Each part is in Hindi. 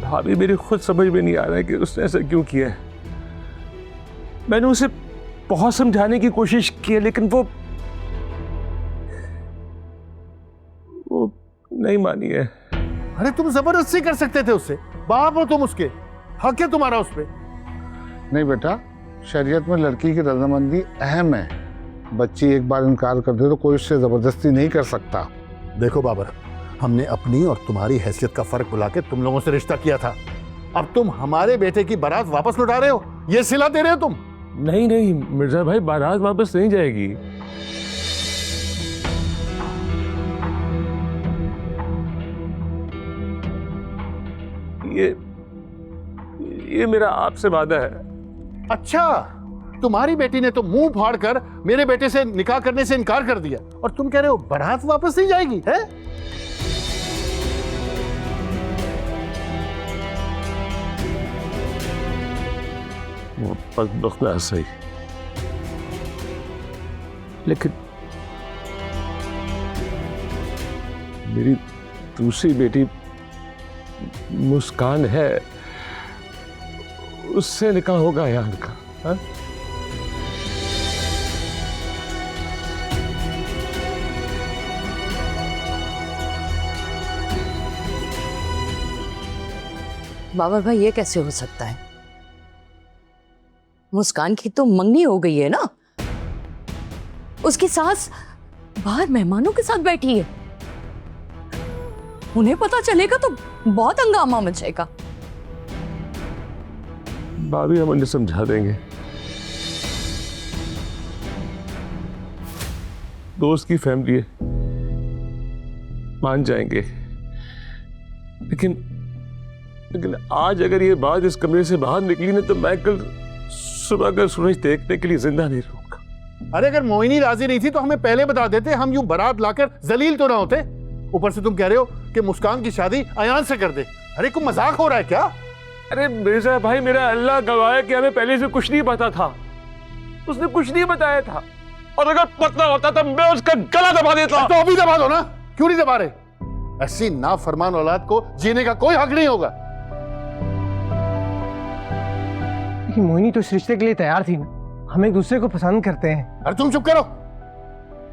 भाभी मेरी खुद समझ में नहीं आ रहा है कि उसने ऐसा क्यों किया है। मैंने उसे बहुत समझाने की कोशिश की है, लेकिन वो नहीं मानी है। अरे तुम जबरदस्ती कर सकते थे उससे, बाप हो तुम उसके, हक है तुम्हारा उस पे। नहीं बेटा, शरीयत में लड़की की रजामंदी अहम है। बच्ची एक बार इनकार कर दे तो कोई उससे जबरदस्ती नहीं कर सकता। देखो बाबर, हमने अपनी और तुम्हारी हैसियत का फर्क बुला के तुम लोगों से रिश्ता किया था। अब तुम हमारे बेटे की बारात वापस लौटा रहे हो, ये सिला दे रहे हो तुम। नहीं नहीं मिर्जा भाई, बारात वापस नहीं जाएगी। ये मेरा आपसे वादा है। अच्छा, तुम्हारी बेटी ने तो मुंह फाड़ कर मेरे बेटे से निकाह करने से इनकार कर दिया, और तुम कह रहे हो बारात वापस नहीं जाएगी है? वो बदबख्त ना सही, लेकिन मेरी दूसरी बेटी मुस्कान है, उससे निकाह होगा यार का। हाँ? बाबर भाई, ये कैसे हो सकता है? मुस्कान की तो मंगनी हो गई है ना, उसकी सास बाहर मेहमानों के साथ बैठी है, उन्हें पता चलेगा तो बहुत हंगामा मचेगा। भाभी हम उन्हें समझा देंगे, दोस्त की फैमिली है, मान जाएंगे। लेकिन आज अगर ये बात इस कमरे से बाहर निकली ना, तो मैं कल सुबह का सूरज देखने के लिए जिंदा नहीं रहूंगा। अरे अगर मोहिनी राजी नहीं थी तो हमें पहले बता देते, हम यूं बारात लाकर जलील तो ना होते। ऊपर से तुम कह रहे हो कि मुस्कान की शादी अयान से कर दे। अरे कोई मजाक हो रहा है क्या? अरे मिर्जा भाई, मेरा अल्लाह गवाह है कि हमें पहले से कुछ नहीं पता था, उसने कुछ नहीं बताया था, और अगर पता होता तो मैं उसका गला दबा देता। तो अभी दबा दो ना, क्यों नहीं दबा रहे? ऐसी नाफरमान औलाद को जीने का कोई हक नहीं होगा। मोहिनी तो इस रिश्ते के लिए तैयार थी ना, हम एक दूसरे को पसंद करते हैं। अरे तुम चुप करो,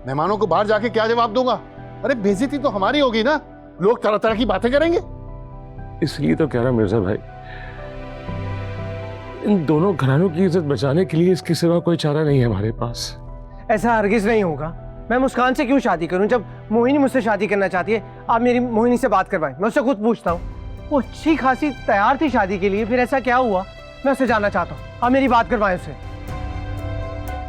मेहमानों को बाहर जाके क्या जवाब दूंगा? अरे बेइज्जती तो हमारी होगी ना, लोग तरह तरह की बातें करेंगे। इसलिए तो कह रहा मिर्जा भाई, इन दोनों घरानों की इज्जत बचाने के लिए इसके सिवा कोई चारा नहीं है हमारे पास। ऐसा हरगिज नहीं होगा। मैं मुस्कान से क्यों शादी करूं जब मोहिनी मुझसे शादी करना चाहती है? आप मेरी मोहिनी से बात करवाएं, मैं उससे खुद पूछता हूँ। वो अच्छी खासी तैयार थी शादी के लिए, फिर ऐसा क्या हुआ? मैं उससे जानना चाहता हूँ, आप मेरी बात करवाएं उससे।